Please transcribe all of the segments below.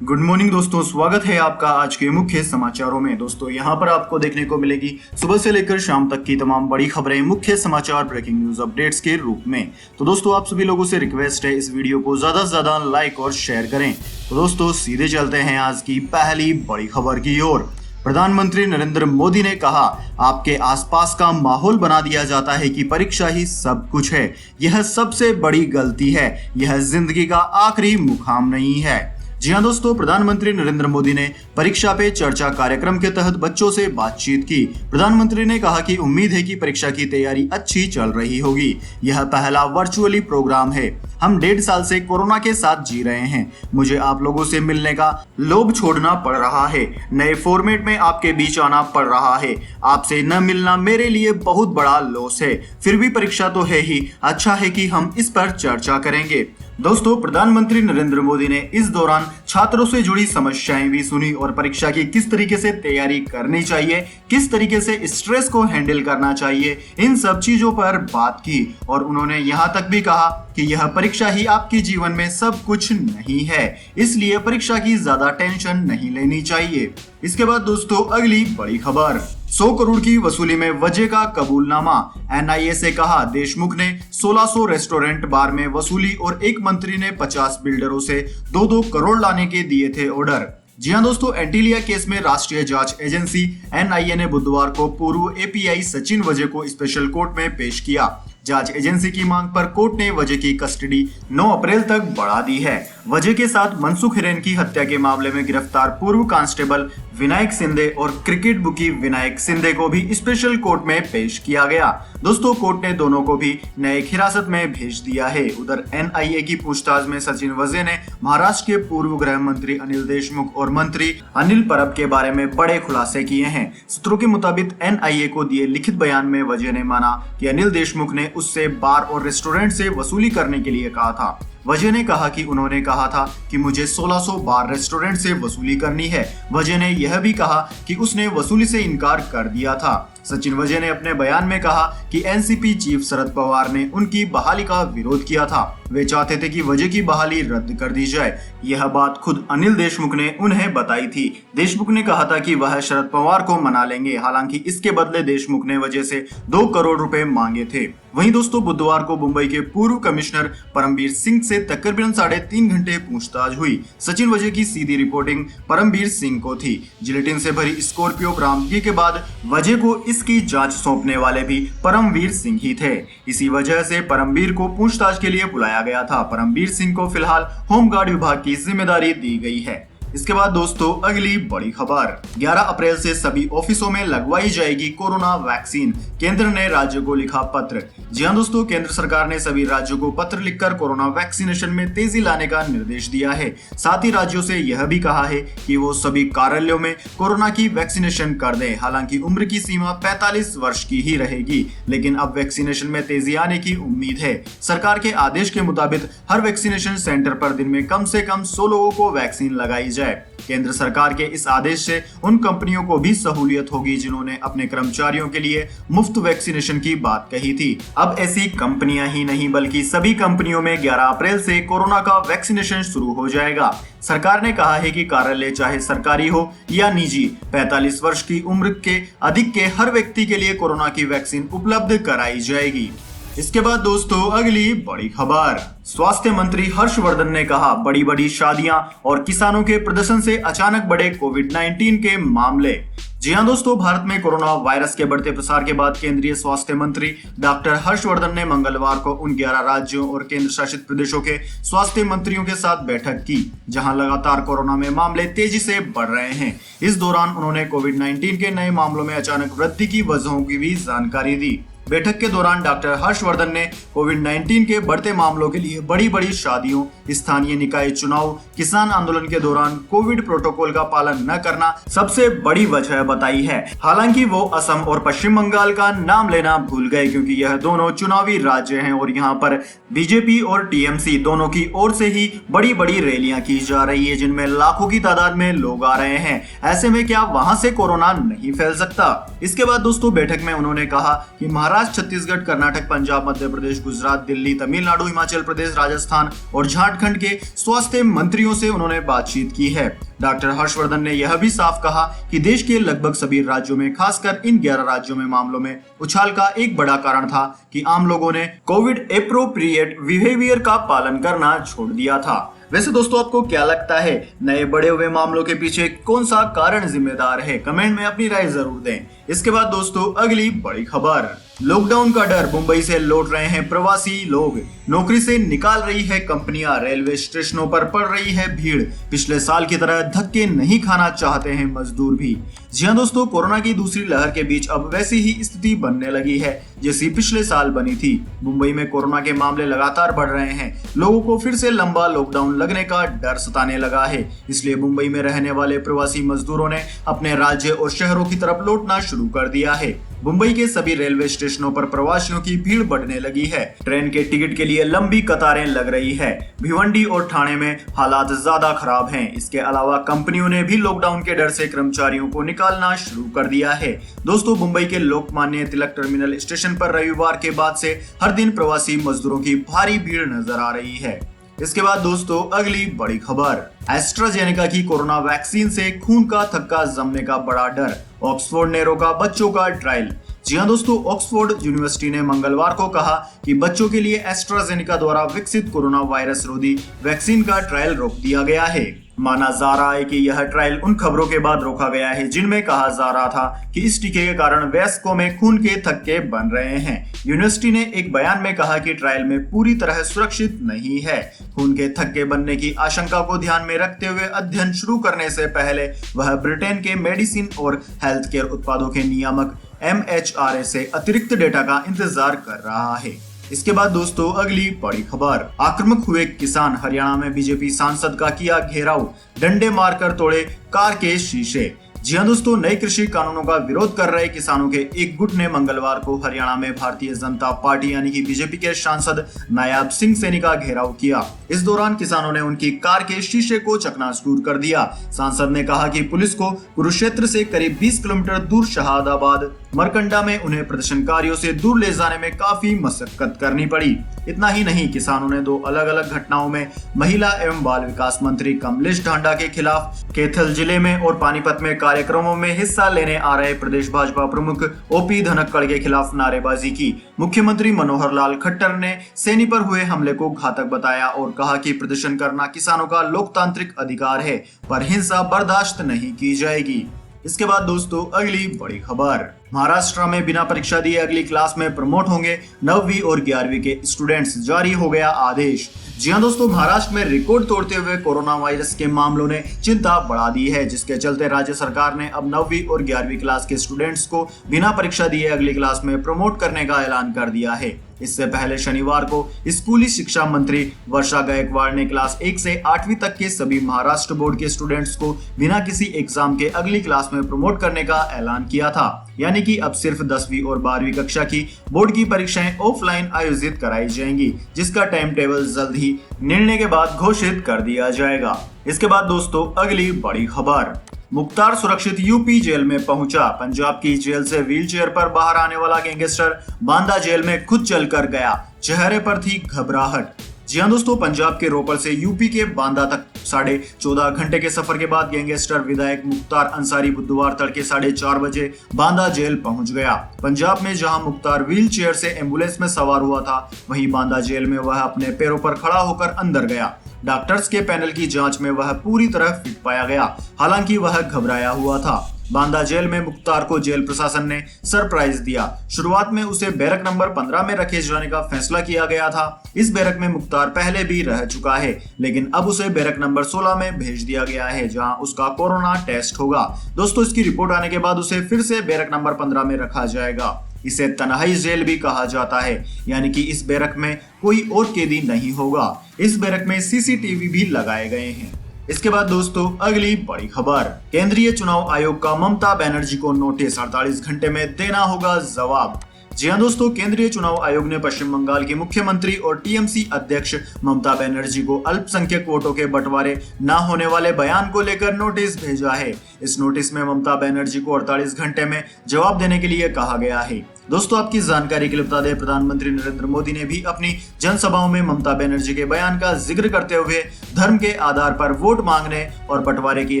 Good morning दोस्तों, स्वागत है आपका आज के मुख्य समाचारों में। दोस्तों यहाँ पर आपको देखने को मिलेगी सुबह से लेकर शाम तक की तमाम बड़ी खबरें मुख्य समाचार ब्रेकिंग न्यूज अपडेट्स के रूप में। तो दोस्तों आप सभी लोगों से रिक्वेस्ट है इस वीडियो को ज्यादा से ज्यादा लाइक और शेयर करें। तो दोस्तों सीधे चलते हैं आज की पहली बड़ी खबर की ओर। प्रधानमंत्री नरेंद्र मोदी ने कहा, आपके आसपास का माहौल बना दिया जाता है कि परीक्षा ही सब कुछ है। यह सबसे बड़ी गलती है। यह जिंदगी का आखिरी मुकाम नहीं है। जी हाँ दोस्तों, प्रधानमंत्री नरेंद्र मोदी ने परीक्षा पे चर्चा कार्यक्रम के तहत बच्चों से बातचीत की। प्रधानमंत्री ने कहा कि उम्मीद है कि परीक्षा की तैयारी अच्छी चल रही होगी। यह पहला वर्चुअली प्रोग्राम है। हम 1.5 साल से कोरोना के साथ जी रहे हैं। मुझे आप लोगों से मिलने का लोभ छोड़ना पड़ रहा है। नए फॉर्मेट में आपके बीच आना पड़ रहा है। आपसे न मिलना मेरे लिए बहुत बड़ा लॉस है। फिर भी परीक्षा तो है ही, अच्छा है कि हम इस पर चर्चा करेंगे। दोस्तों प्रधानमंत्री नरेंद्र मोदी ने इस दौरान छात्रों से जुड़ी समस्याएं भी सुनी और परीक्षा की किस तरीके से तैयारी करनी चाहिए, किस तरीके से स्ट्रेस को हैंडल करना चाहिए, इन सब चीजों पर बात की। और उन्होंने यहाँ तक भी कहा कि यह परीक्षा ही आपके जीवन में सब कुछ नहीं है, इसलिए परीक्षा की ज्यादा टेंशन नहीं लेनी चाहिए। इसके बाद दोस्तों अगली बड़ी खबर, 100 करोड़ की वसूली में वजह का कबूलनामा। एनआईए से कहा, देशमुख ने 1600 रेस्टोरेंट बार में वसूली और एक मंत्री ने 50 बिल्डरों से 2-2 करोड़ लाने के दिए थे ऑर्डर। जी हाँ दोस्तों, एंटीलिया केस में राष्ट्रीय जांच एजेंसी एनआईए ने बुधवार को पूर्व एपीआई सचिन वजह को स्पेशल कोर्ट में पेश किया। जांच एजेंसी की मांग पर कोर्ट ने वजह की कस्टडी 9 अप्रैल तक बढ़ा दी है। वजह के साथ मनसुख हिरेन की हत्या के मामले में गिरफ्तार पूर्व कांस्टेबल विनायक सिंधे और क्रिकेट बुकी विनायक सिंधे को भी स्पेशल कोर्ट में पेश किया गया। दोस्तों कोर्ट ने दोनों को भी न्यायिक हिरासत में भेज दिया है। उधर एनआईए की पूछताछ में सचिन वजे ने महाराष्ट्र के पूर्व गृह मंत्री अनिल देशमुख और मंत्री अनिल परब के बारे में बड़े खुलासे किए हैं। सूत्रों के मुताबिक एनआईए को दिए लिखित बयान में वजे ने माना कि अनिल देशमुख ने उससे बार और रेस्टोरेंट से वसूली करने के लिए कहा था। वजह ने कहा कि उन्होंने कहा था कि मुझे 1600 बार रेस्टोरेंट से वसूली करनी है। वजह ने यह भी कहा कि उसने वसूली से इनकार कर दिया था। सचिन वजह ने अपने बयान में कहा कि एनसीपी चीफ शरद पवार ने उनकी बहाली का विरोध किया था। वे चाहते थे कि वजह की बहाली रद्द कर दी जाए। यह बात खुद अनिल देशमुख ने उन्हें बताई थी। देशमुख ने कहा था कि वह शरद पवार को मना लेंगे, हालांकि इसके बदले देशमुख ने वजह से 2 करोड़ रुपए मांगे थे। वहीं दोस्तों बुधवार को मुंबई के पूर्व कमिश्नर परमबीर सिंह से तकरीबन 3.5 घंटे पूछताछ हुई। सचिन वजह की सीधी रिपोर्टिंग परमबीर सिंह को थी। जिलेटिन से भरी स्कॉर्पियो बरामदगी के बाद वजह को इसकी जांच सौंपने वाले भी परमबीर सिंह ही थे। इसी वजह से परमबीर को पूछताछ के लिए बुलाया गया था। परमबीर सिंह को फिलहाल होमगार्ड विभाग की जिम्मेदारी दी गई है। इसके बाद दोस्तों अगली बड़ी खबर, 11 अप्रैल से सभी ऑफिसों में लगवाई जाएगी कोरोना वैक्सीन। केंद्र ने राज्यों को लिखा पत्र। जी हाँ दोस्तों, केंद्र सरकार ने सभी राज्यों को पत्र लिखकर कोरोना वैक्सीनेशन में तेजी लाने का निर्देश दिया है। साथ ही राज्यों से यह भी कहा है कि वो सभी कार्यालयों में कोरोना की वैक्सीनेशन कर दें। हालांकि उम्र की सीमा 45 वर्ष की ही रहेगी, लेकिन अब वैक्सीनेशन में तेजी आने की उम्मीद है। सरकार के आदेश के मुताबिक हर वैक्सीनेशन सेंटर पर दिन में कम से कम 100 लोगों को वैक्सीन लगाई। केंद्र सरकार के इस आदेश से उन कंपनियों को भी सहूलियत होगी जिन्होंने अपने कर्मचारियों के लिए मुफ्त वैक्सीनेशन की बात कही थी। अब ऐसी कंपनियां ही नहीं बल्कि सभी कंपनियों में 11 अप्रैल से कोरोना का वैक्सीनेशन शुरू हो जाएगा। सरकार ने कहा है कि कार्यालय चाहे सरकारी हो या निजी, 45 वर्ष की उम्र के अधिक के हर व्यक्ति के लिए कोरोना की वैक्सीन उपलब्ध कराई जाएगी। इसके बाद दोस्तों अगली बड़ी खबर, स्वास्थ्य मंत्री हर्षवर्धन ने कहा, बड़ी बड़ी शादियां और किसानों के प्रदर्शन से अचानक बढ़े कोविड-19 के मामले। जी हाँ दोस्तों, भारत में कोरोना वायरस के बढ़ते प्रसार के बाद केंद्रीय स्वास्थ्य मंत्री डॉक्टर हर्षवर्धन ने मंगलवार को उन 11 राज्यों और केंद्र शासित प्रदेशों के स्वास्थ्य मंत्रियों के साथ बैठक की, जहां लगातार कोरोना में मामले तेजी से बढ़ रहे हैं। इस दौरान उन्होंने कोविड-19 के नए मामलों में अचानक वृद्धि की वजहों की भी जानकारी दी। बैठक के दौरान डॉक्टर हर्षवर्धन ने कोविड-19 के बढ़ते मामलों के लिए बड़ी बड़ी शादियों, स्थानीय निकाय चुनाव, किसान आंदोलन के दौरान कोविड प्रोटोकॉल का पालन न करना सबसे बड़ी वजह बताई है। हालांकि वो असम और पश्चिम बंगाल का नाम लेना भूल गए, क्योंकि यह दोनों चुनावी राज्य हैं और यहाँ पर बीजेपी और टीएमसी दोनों की ओर से ही बड़ी बड़ी रैलियां की जा रही है, जिनमें लाखों की तादाद में लोग आ रहे हैं। ऐसे में क्या वहां से कोरोना नहीं फैल सकता? इसके बाद दोस्तों बैठक में उन्होंने कहा कि महाराष्ट्र महाराष्ट्र, छत्तीसगढ़, कर्नाटक, पंजाब, मध्य प्रदेश, गुजरात, दिल्ली, तमिलनाडु, हिमाचल प्रदेश, राजस्थान और झारखंड के स्वास्थ्य मंत्रियों से उन्होंने बातचीत की है। डॉक्टर हर्षवर्धन ने यह भी साफ कहा कि देश के लगभग सभी राज्यों में, खासकर इन 11 राज्यों में मामलों में उछाल का एक बड़ा कारण था कि आम लोगों ने कोविड एप्रोप्रिएट बिहेवियर का पालन करना छोड़ दिया था। वैसे दोस्तों, आपको क्या लगता है, नए बढ़े हुए मामलों के पीछे कौन सा कारण जिम्मेदार है? कमेंट में अपनी राय जरूर दें। इसके बाद दोस्तों, अगली बड़ी खबर, लॉकडाउन का डर, मुंबई से लौट रहे हैं प्रवासी लोग, नौकरी से निकाल रही है कंपनियां, रेलवे स्टेशनों पर पड़ रही है भीड़, पिछले साल की तरह धक्के नहीं खाना चाहते हैं मजदूर भी। जी हां दोस्तों, कोरोना की दूसरी लहर के बीच अब वैसी ही स्थिति बनने लगी है जैसी पिछले साल बनी थी। मुंबई में कोरोना के मामले लगातार बढ़ रहे हैं, लोगों को फिर से लंबा लॉकडाउन लगने का डर सताने लगा है। इसलिए मुंबई में रहने वाले प्रवासी मजदूरों ने अपने राज्य और शहरों की तरफ लौटना शुरू कर दिया है। मुंबई के सभी रेलवे स्टेशनों पर प्रवासियों की भीड़ बढ़ने लगी है। ट्रेन के टिकट के लिए लंबी कतारें लग रही है। भिवंडी और ठाणे में हालात ज्यादा खराब हैं। इसके अलावा कंपनियों ने भी लॉकडाउन के डर से कर्मचारियों को निकालना शुरू कर दिया है। दोस्तों, मुंबई के लोकमान्य तिलक टर्मिनल स्टेशन पर रविवार के बाद से हर दिन प्रवासी मजदूरों की भारी भीड़ नजर आ रही है। इसके बाद दोस्तों, अगली बड़ी खबर, एस्ट्राजेनेका की कोरोना वैक्सीन से खून का थक्का जमने का बड़ा डर, ऑक्सफोर्ड ने रोका बच्चों का ट्रायल। जी हां दोस्तों, ऑक्सफोर्ड यूनिवर्सिटी ने मंगलवार को कहा कि बच्चों के लिए एस्ट्राजेनेका द्वारा विकसित कोरोना वायरस रोधी वैक्सीन का ट्रायल रोक दिया गया है। माना जा रहा है कि यह ट्रायल उन खबरों के बाद रोका गया है जिनमें कहा जा रहा था कि इस टीके के कारण वयस्कों में खून के थक्के बन रहे हैं। यूनिवर्सिटी ने एक बयान में कहा कि ट्रायल में पूरी तरह सुरक्षित नहीं है। खून के थक्के बनने की आशंका को ध्यान में रखते हुए अध्ययन शुरू करने से पहले वह ब्रिटेन के मेडिसिन और हेल्थ केयर उत्पादों के नियामक MHRA से अतिरिक्त डेटा का इंतजार कर रहा है। इसके बाद दोस्तों, अगली बड़ी खबर, आक्रामक हुए किसान, हरियाणा में बीजेपी सांसद का किया घेराव, डंडे मारकर तोड़े कार के शीशे। जी हां दोस्तों, नए कृषि कानूनों का विरोध कर रहे किसानों के एक गुट ने मंगलवार को हरियाणा में भारतीय जनता पार्टी यानी कि बीजेपी के सांसद नायाब सिंह सैनी का घेराव किया। इस दौरान किसानों ने उनकी कार के शीशे को चकनाचूर कर दिया। सांसद ने कहा कि पुलिस को कुरुक्षेत्र से करीब 20 किलोमीटर दूर शहादाबाद मरकंडा में उन्हें प्रदर्शनकारियों से दूर ले जाने में काफी मशक्कत करनी पड़ी। इतना ही नहीं, किसानों ने 2 अलग अलग घटनाओं में महिला एवं बाल विकास मंत्री कमलेश ढांडा के खिलाफ कैथल जिले में और पानीपत में कार्यक्रमों में हिस्सा लेने आ रहे प्रदेश भाजपा प्रमुख OP धनखड़ के खिलाफ नारेबाजी की। मुख्यमंत्री मनोहर लाल खट्टर ने सैनी पर हुए हमले को घातक बताया और कहा कि प्रदर्शन करना किसानों का लोकतांत्रिक अधिकार है, पर हिंसा बर्दाश्त नहीं की जाएगी। इसके बाद दोस्तों, अगली बड़ी खबर, महाराष्ट्र में बिना परीक्षा दिए अगली क्लास में प्रमोट होंगे 9वीं और 11वीं के स्टूडेंट्स, जारी हो गया आदेश। जी हां दोस्तों, महाराष्ट्र में रिकॉर्ड तोड़ते हुए कोरोना वायरस के मामलों ने चिंता बढ़ा दी है, जिसके चलते राज्य सरकार ने अब 9वीं और 11वीं क्लास के स्टूडेंट्स को बिना परीक्षा दिए अगली क्लास में प्रमोट करने का ऐलान कर दिया है। इससे पहले शनिवार को स्कूली शिक्षा मंत्री वर्षा गायकवाड़ ने क्लास 1 से 8वीं तक के सभी महाराष्ट्र बोर्ड के स्टूडेंट्स को बिना किसी एग्जाम के अगली क्लास में प्रमोट करने का ऐलान किया था। यानी कि अब सिर्फ 10वीं और 12वीं कक्षा की बोर्ड की परीक्षाएं ऑफलाइन आयोजित कराई जाएंगी, जिसका टाइम टेबल जल्द ही निर्णय के बाद घोषित कर दिया जाएगा। इसके बाद दोस्तों, अगली बड़ी खबर, मुख्तार सुरक्षित यूपी जेल में पहुंचा, पंजाब की जेल से व्हीलचेयर पर बाहर आने वाला गैंगस्टर बांदा जेल में खुद चलकर गया, चेहरे पर थी घबराहट। जी हां दोस्तों, पंजाब के रोपड़ से यूपी के बांदा तक 14.5 घंटे के सफर के बाद गैंगस्टर विधायक मुख्तार अंसारी बुधवार तड़के 4:30 बजे बांदा जेल पहुंच गया। पंजाब में जहां मुख्तार व्हील चेयर से एम्बुलेंस में सवार हुआ था, वहीं बांदा जेल में वह अपने पैरों पर खड़ा होकर अंदर गया। डॉक्टर्स के पैनल की जांच में वह पूरी तरह फिट पाया गया, हालांकि वह घबराया हुआ था। बांदा जेल में मुख्तार को जेल प्रशासन ने सरप्राइज दिया। शुरुआत में उसे बैरक नंबर 15 में रखे जाने का फैसला किया गया था। इस बैरक में मुख्तार पहले भी रह चुका है, लेकिन अब उसे बैरक नंबर 16 में भेज दिया गया है, जहां उसका कोरोना टेस्ट होगा। दोस्तों, इसकी रिपोर्ट आने के बाद उसे फिर से बैरक नंबर 15 में रखा जाएगा। इसे तन्हाई जेल भी कहा जाता है, यानी कि इस बैरक में कोई और कैदी नहीं होगा। इस बैरक में CCTV भी लगाए गए हैं। इसके बाद दोस्तों, अगली बड़ी खबर, केंद्रीय चुनाव आयोग का ममता बनर्जी को नोटिस, 48 घंटे में देना होगा जवाब। जी हाँ दोस्तों, केंद्रीय चुनाव आयोग ने पश्चिम बंगाल की मुख्यमंत्री और टीएमसी अध्यक्ष ममता बनर्जी को अल्पसंख्यक वोटों के बंटवारे न होने वाले बयान को लेकर नोटिस भेजा है। इस नोटिस में ममता बनर्जी को 48 घंटे में जवाब देने के लिए कहा गया है। दोस्तों, आपकी जानकारी के लिए बता दें, प्रधानमंत्री नरेंद्र मोदी ने भी अपनी जनसभाओं में ममता बनर्जी के बयान का जिक्र करते हुए धर्म के आधार पर वोट मांगने और बंटवारे की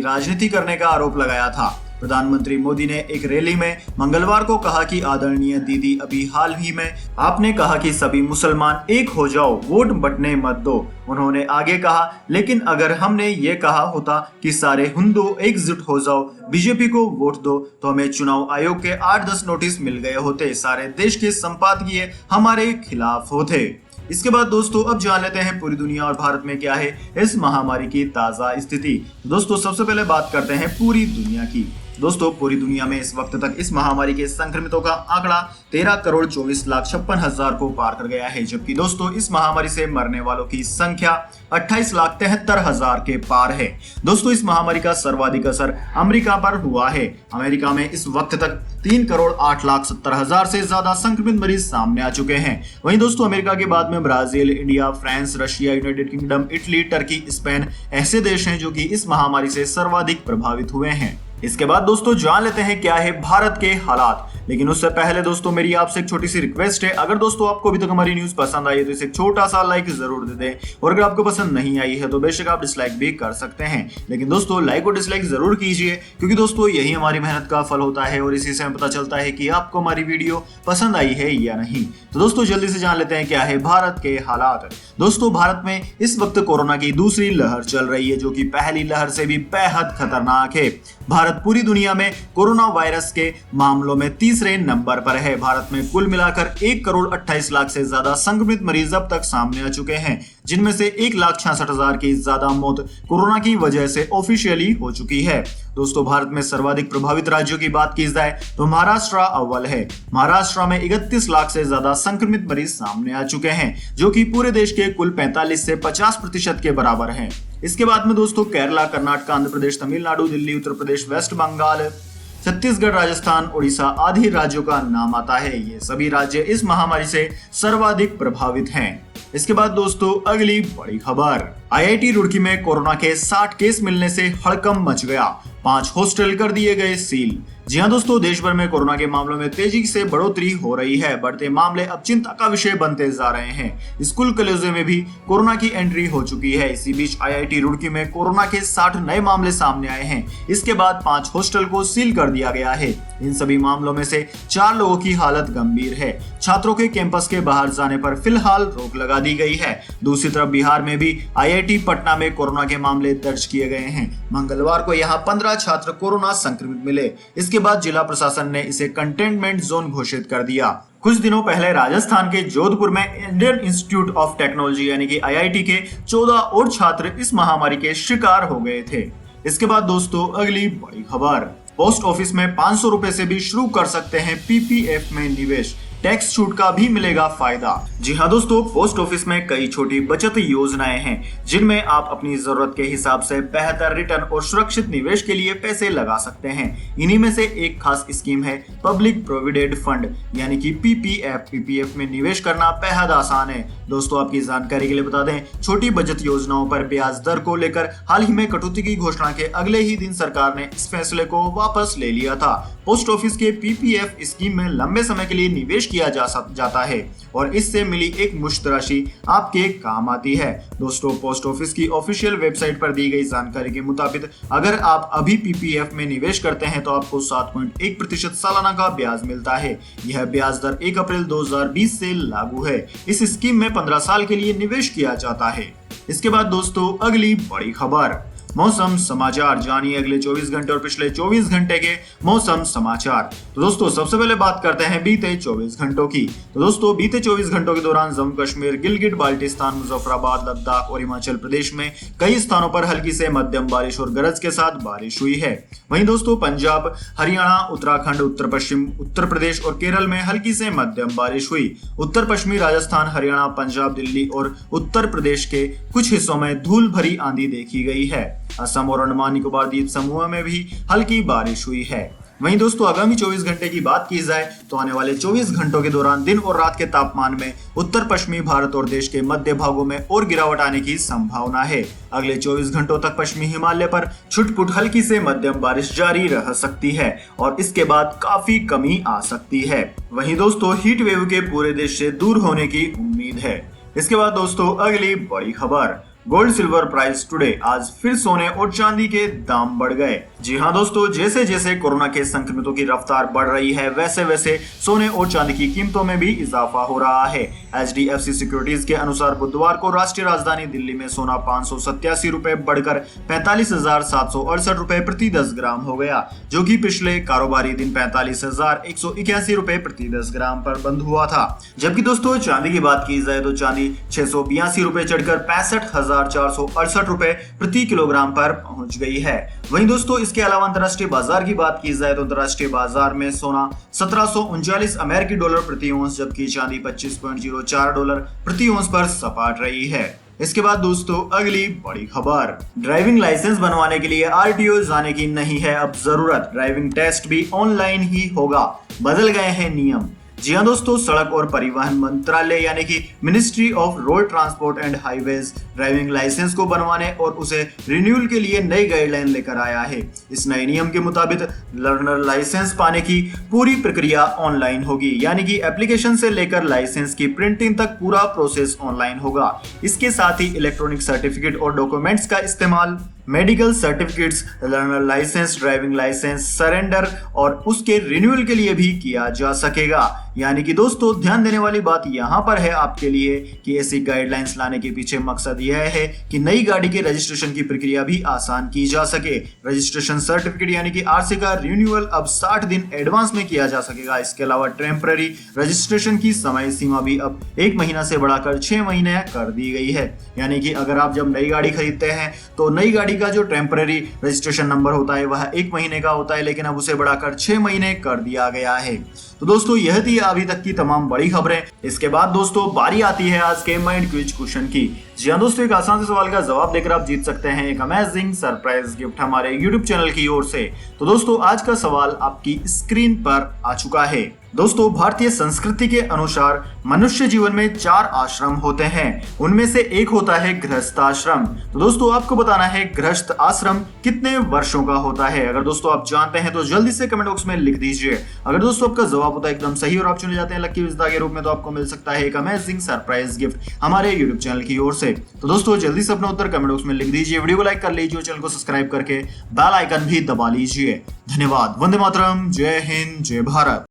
राजनीति करने का आरोप लगाया था। प्रधानमंत्री मोदी ने एक रैली में मंगलवार को कहा कि आदरणीय दीदी, अभी हाल ही में आपने कहा कि सभी मुसलमान एक हो जाओ, वोट बंटने मत दो। उन्होंने आगे कहा, लेकिन अगर हमने ये कहा होता कि सारे हिंदू एकजुट हो जाओ, बीजेपी को वोट दो, तो हमें चुनाव आयोग के 8-10 नोटिस मिल गए होते। सारे देश के संपादकीय हमारे खिलाफ होते। इसके बाद दोस्तों अब जान लेते हैं पूरी दुनिया और भारत में क्या है इस महामारी की ताजा स्थिति। दोस्तों, सबसे पहले बात करते हैं पूरी दुनिया की। दोस्तों, पूरी दुनिया में इस वक्त तक इस महामारी के संक्रमितों का आंकड़ा 13,24,56,000 को पार कर गया है, जबकि दोस्तों इस महामारी से मरने वालों की संख्या 28,73,000 के पार है। दोस्तों, इस महामारी का सर्वाधिक असर अमेरिका पर हुआ है। अमेरिका में इस वक्त तक 3,08,70,000 से ज्यादा संक्रमित मरीज सामने आ चुके हैं। वहीं दोस्तों अमेरिका के बाद में Brazil, India, France, Russia, United kingdom, Italy, Turkey, Spain ऐसे देश हैं जो कि इस महामारी से सर्वाधिक प्रभावित हुए हैं। इसके बाद दोस्तों जान लेते हैं क्या है भारत के हालात। लेकिन उससे पहले दोस्तों मेरी आपसे एक छोटी सी रिक्वेस्ट है, अगर दोस्तों आपको अभी तक हमारी न्यूज पसंद आई है तो इसे एक छोटा सा लाइक जरूर दे दें, और अगर आपको पसंद नहीं आई है तो बेशक आप डिसलाइक भी कर सकते हैं। लेकिन दोस्तों लाइक और डिसलाइक जरूर कीजिए, क्योंकि दोस्तों यही हमारी मेहनत का फल होता है और इसी से हमें पता चलता है कि आपको हमारी वीडियो पसंद आई है या नहीं। तो दोस्तों जल्दी से जान लेते हैं क्या है भारत के हालात। दोस्तों भारत में इस वक्त कोरोना की दूसरी लहर चल रही है, जो कि पहली लहर से भी बेहद खतरनाक है। भारत पूरी दुनिया में कोरोना वायरस के मामलों में तीसरे नंबर पर है। भारत में कुल मिलाकर 1,28,00,000 से ज्यादा संक्रमित मरीज अब तक सामने आ चुके हैं, जिनमें से 1,66,000 की ज्यादा मौत कोरोना की वजह से ऑफिशियली हो चुकी है। दोस्तों भारत में सर्वाधिक प्रभावित राज्यों की बात की जाए तो महाराष्ट्र अव्वल है। महाराष्ट्र में 31 लाख से ज्यादा संक्रमित मरीज सामने आ चुके हैं, जो कि पूरे देश के कुल 45 से 50% के बराबर हैं। इसके बाद में दोस्तों केरला, कर्नाटक, आंध्र प्रदेश, तमिलनाडु, दिल्ली, उत्तर प्रदेश, वेस्ट बंगाल, छत्तीसगढ़, राजस्थान, उड़ीसा आदि राज्यों का नाम आता है। ये सभी राज्य इस महामारी से सर्वाधिक प्रभावित हैं। इसके बाद दोस्तों अगली बड़ी खबर, आईआईटी रुड़की में कोरोना के 60 केस मिलने से हड़कंप मच गया, 5 हॉस्टल कर दिए गए सील। जी हाँ दोस्तों, देश भर में कोरोना के मामलों में तेजी से बढ़ोतरी हो रही है। बढ़ते मामले अब चिंता का विषय बनते जा रहे हैं। स्कूल कॉलेजों में भी कोरोना की एंट्री हो चुकी है। इसी बीच आईआईटी रुड़की में कोरोना के 60 नए मामले सामने आए हैं। इसके बाद 5 हॉस्टल को सील कर दिया गया है। इन सभी मामलों में से 4 लोगों की हालत गंभीर है। छात्रों के कैंपस के बाहर जाने पर फिलहाल रोक लगा दी गई है। दूसरी तरफ बिहार में भी आईआईटी पटना में कोरोना के मामले दर्ज किए गए हैं। मंगलवार को यहाँ 15 छात्र कोरोना संक्रमित मिले। इसके बाद जिला प्रशासन ने इसे कंटेनमेंट जोन घोषित कर दिया। कुछ दिनों पहले राजस्थान के जोधपुर में इंडियन इंस्टीट्यूट ऑफ टेक्नोलॉजी यानी कि आईआईटी के 14 और छात्र इस महामारी के शिकार हो गए थे। इसके बाद दोस्तों अगली बड़ी खबर, पोस्ट ऑफिस में 500 रुपए से भी शुरू कर सकते हैं पीपीएफ में निवेश, टैक्स छूट का भी मिलेगा फायदा। जी हाँ दोस्तों, पोस्ट ऑफिस में कई छोटी बचत योजनाएं हैं, जिनमें आप अपनी जरूरत के हिसाब से बेहतर रिटर्न और सुरक्षित निवेश के लिए पैसे लगा सकते हैं। इन्हीं में से एक खास स्कीम है पब्लिक प्रोविडेंट फंड यानी कि पीपीएफ। पीपीएफ में निवेश करना बेहद आसान है। दोस्तों आपकी जानकारी के लिए बता दें, छोटी बचत योजनाओं पर ब्याज दर को लेकर हाल ही में कटौती की घोषणा के अगले ही दिन सरकार ने इस फैसले को वापस ले लिया था। पोस्ट ऑफिस के पीपीएफ स्कीम में लंबे समय के लिए निवेश किया जाता है और इससे मिली एक मुश्त राशि आपके काम आती है। दोस्तों पोस्ट ऑफिस की ऑफिशियल वेबसाइट पर दी गई जानकारी के मुताबिक अगर आप अभी पीपीएफ में निवेश करते हैं तो आपको 7.1% सालाना का ब्याज मिलता है। यह ब्याज दर 1 अप्रैल 2020 से लागू है। इस स्कीम में 15 साल के लिए निवेश किया जाता है। इसके बाद दोस्तों अगली बड़ी खबर, मौसम समाचार। जानिए अगले 24 घंटे और पिछले 24 घंटे के मौसम समाचार। तो दोस्तों सबसे पहले बात करते हैं बीते 24 घंटों की। तो दोस्तों बीते 24 घंटों के दौरान जम्मू कश्मीर, गिलगिट बाल्टिस्तान, मुजफ्फराबाद, लद्दाख और हिमाचल प्रदेश में कई स्थानों पर हल्की से मध्यम बारिश और गरज के साथ बारिश हुई है। वहीं दोस्तों पंजाब, हरियाणा, उत्तराखंड, उत्तर पश्चिम उत्तर प्रदेश और केरल में हल्की से मध्यम बारिश हुई। उत्तर पश्चिमी राजस्थान, हरियाणा, पंजाब, दिल्ली और उत्तर प्रदेश के कुछ हिस्सों में धूल भरी आंधी देखी गई है। असम और अंडमान निकोबार द्वीप समूह में भी हल्की बारिश हुई है। वहीं दोस्तों आगामी 24 घंटे की बात की जाए तो आने वाले 24 घंटों के दौरान दिन और रात के तापमान में उत्तर पश्चिमी भारत और देश के मध्य भागों में और गिरावट आने की संभावना है। अगले 24 घंटों तक पश्चिमी हिमालय पर छुटपुट हल्की से मध्यम बारिश जारी रह सकती है और इसके बाद काफी कमी आ सकती है। वहीं दोस्तों हीट वेव के पूरे देश से दूर होने की उम्मीद है। इसके बाद दोस्तों अगली बड़ी खबर, गोल्ड सिल्वर प्राइस टुडे। आज फिर सोने और चांदी के दाम बढ़ गए। जी हाँ दोस्तों, जैसे जैसे कोरोना के संक्रमितों की रफ्तार बढ़ रही है वैसे वैसे सोने और चांदी की कीमतों में भी इजाफा हो रहा है। HDFC सिक्योरिटीज के अनुसार बुधवार को राष्ट्रीय राजधानी दिल्ली में सोना 587 रुपए बढ़कर 45,768 रुपए प्रति 10 ग्राम हो गया, जो कि पिछले कारोबारी दिन 45,181 रुपए प्रति 10 ग्राम पर बंद हुआ था। जबकि दोस्तों चांदी की बात की जाए तो चांदी 682 रुपए चढ़कर 65,468 रुपए प्रति किलोग्राम पर पहुंच गई है। वहीं दोस्तों इसके अलावा अंतर्राष्ट्रीय बाजार की बात की जाए तो अंतर्राष्ट्रीय बाजार में सोना 1739 अमेरिकी डॉलर प्रति औंस जबकि चांदी 25.04 डॉलर प्रति औंस पर सपाट रही है। इसके बाद दोस्तों अगली बड़ी खबर, ड्राइविंग लाइसेंस बनवाने के लिए RTO जाने की नहीं है अब जरूरत, ड्राइविंग टेस्ट भी ऑनलाइन ही होगा, बदल गए हैं नियम। जी हाँ दोस्तों, सड़क और परिवहन मंत्रालय यानी कि ministry of road transport and highways driving licence को बनवाने और उसे रिन्यूअल के लिए नई गाइडलाइन लेकर आया है। इस नए नियम के मुताबिक लर्नर लाइसेंस पाने की पूरी प्रक्रिया ऑनलाइन होगी, यानी कि एप्लीकेशन से लेकर लाइसेंस की प्रिंटिंग तक पूरा प्रोसेस ऑनलाइन होगा। इसके साथ ही इलेक्ट्रॉनिक सर्टिफिकेट और डॉक्यूमेंट्स का इस्तेमाल medical certificates, learner licence, driving licence surrender और उसके रिन्यूअल के लिए भी किया जा सकेगा। यानी कि दोस्तों ध्यान देने वाली बात यहाँ पर है आपके लिए कि ऐसी गाइडलाइंस लाने के पीछे मकसद यह है कि नई गाड़ी के रजिस्ट्रेशन की प्रक्रिया भी आसान की जा सके। रजिस्ट्रेशन सर्टिफिकेट यानी कि RC का रिन्यूअल अब 60 दिन एडवांस में किया जा सकेगा। इसके अलावा टेम्पररी रजिस्ट्रेशन की समय सीमा भी अब 1 महीना से बढ़ाकर 6 महीने कर दी गई है। यानी कि अगर आप जब नई गाड़ी खरीदते हैं तो नई गाड़ी का जो टेम्पररी रजिस्ट्रेशन नंबर होता है वह 1 महीने का होता है, लेकिन अब उसे बढ़ाकर 6 महीने कर दिया गया है। तो दोस्तों यह थी अभी तक की तमाम बड़ी खबरें। इसके बाद दोस्तों बारी आती है आज के माइंड क्विज क्वेश्चन की। जी हाँ दोस्तों, एक आसान से सवाल का जवाब देकर आप जीत सकते हैं एक अमेजिंग सरप्राइज गिफ्ट हमारे YouTube चैनल की ओर से। तो दोस्तों आज का सवाल आपकी स्क्रीन पर आ चुका है। दोस्तों भारतीय संस्कृति के अनुसार मनुष्य जीवन में 4 आश्रम होते हैं, उनमें से एक होता है गृहस्थ आश्रम। तो दोस्तों आपको बताना है गृहस्थ आश्रम कितने वर्षों का होता है। अगर दोस्तों आप जानते हैं तो जल्दी से कमेंट बॉक्स में लिख दीजिए। अगर दोस्तों आपका जवाब होता है एकदम सही और आप चुने जाते हैं लकी विजेता के रूप में, तो आपको मिल सकता है एक अमेजिंग सरप्राइज गिफ्ट हमारे YouTube चैनल की ओर से। तो दोस्तों जल्दी से अपना उत्तर कमेंट बॉक्स में लिख दीजिए, वीडियो को लाइक कर लीजिए, चैनल को सब्सक्राइब करके बेल आइकन भी दबा लीजिए। धन्यवाद। वंदे मातरम। जय हिंद, जय भारत।